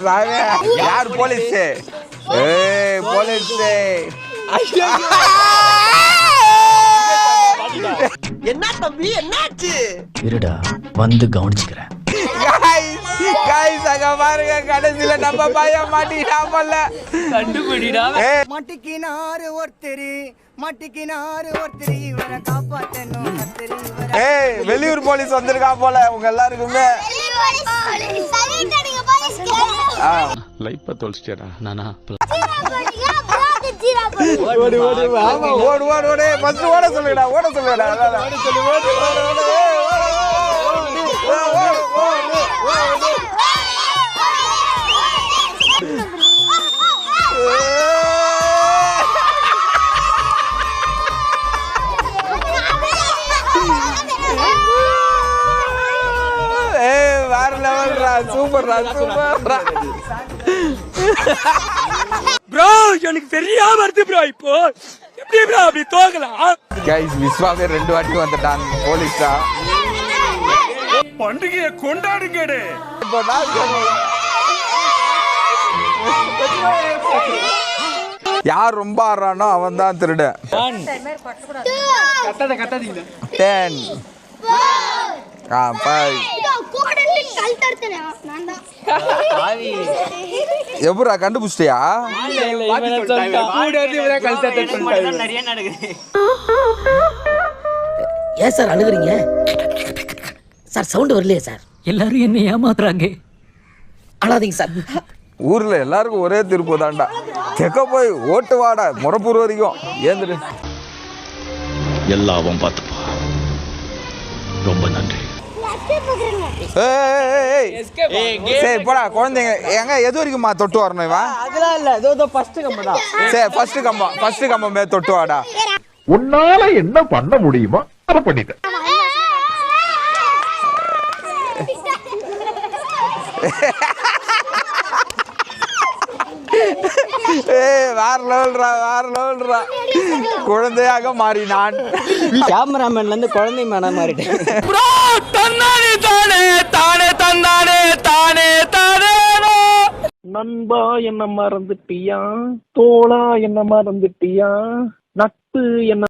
யார் போலீஸ்? ஏய் போலீஸ். என்ன தம்பி என்னாச்சு? இருடா வந்து கவனிச்சுக்கிறேன். गाइस அங்க பாருங்க கடைசில நம்ம பையன் மாட்டிட்டாமல்ல. கண்டுபிடிடா. மாட்டிக்கினாரு ஒருத்தர் இவரை காப்பாத்தணும் கத்தரி இவரை. ஏய் வெளியூர் போலீஸ் வந்திருக்கா போல உங்க எல்லாருக்குமே. லைஃப் தொலைச்சிட்டேடா நானா. ஓடு ஓடு ஆமா ஓடு ஓடு ஓடு ஃபர்ஸ்ட் ஓட சொல்லுடா ஓட சொல்லுடா. ஓட சொல்லு ஓடு ஓடு வேற லெவல்ரா சூப்பர்ரா சூப்பர்ரா. ப்ரோ எனக்கு சரியா வருது ப்ரோ. இப்போ எப்படி ப்ரோ அப்படி தோக்கலாம்? गाइस விஸ்வாவே 2 வாட்டி வந்துட்டான் போலீஸா. பண்டிகையை கொண்டாடுங்கடே. இப்போ நான் யார் ரொம்ப ஆடுறானோ அவன் தான் திருட. 10 எப்படா கண்டுபிடிச்சிட்டியா? ஏன் சார் அழுகுறீங்க சார்? சவுண்ட் வரலையே சார். எல்லாரும் என்ன ஏமாத்துறாங்க. அழாதீங்க சார். ஊர்ல எல்லாருக்கும் ஒரே திருப்பு தான்டா. தெக்க போய் ஓட்டு வாடா முறப்பூர் வரைக்கும் ஏந்துடு. எல்லாம் பார்த்துப்பா. ரொம்ப நன்றி. சரி போடா குழந்தைங்க எங்க எது வரைக்குமா தொட்டு வரணும் இவன்? அதெல்லாம் இல்ல. இதோ ஃபர்ஸ்ட் கம்பம் தான். சரி ஃபர்ஸ்ட் கம்பம் மே தொட்டு வாடா. உன்னால என்ன பண்ண முடியுமோ அதை பண்ணிட்டேன். வேற லெவல்ரா குழந்தையாக மாறினான். கேமராமேன்ல இருந்து குழந்தை மேனா மாறிட்டேன். ப்ரோ தன்னானே தானே தானே தன்னானே தானே தானே. நண்பா என்ன மறந்துட்டியா, தோளா என்ன மறந்துட்டியா, நட்பு என்ன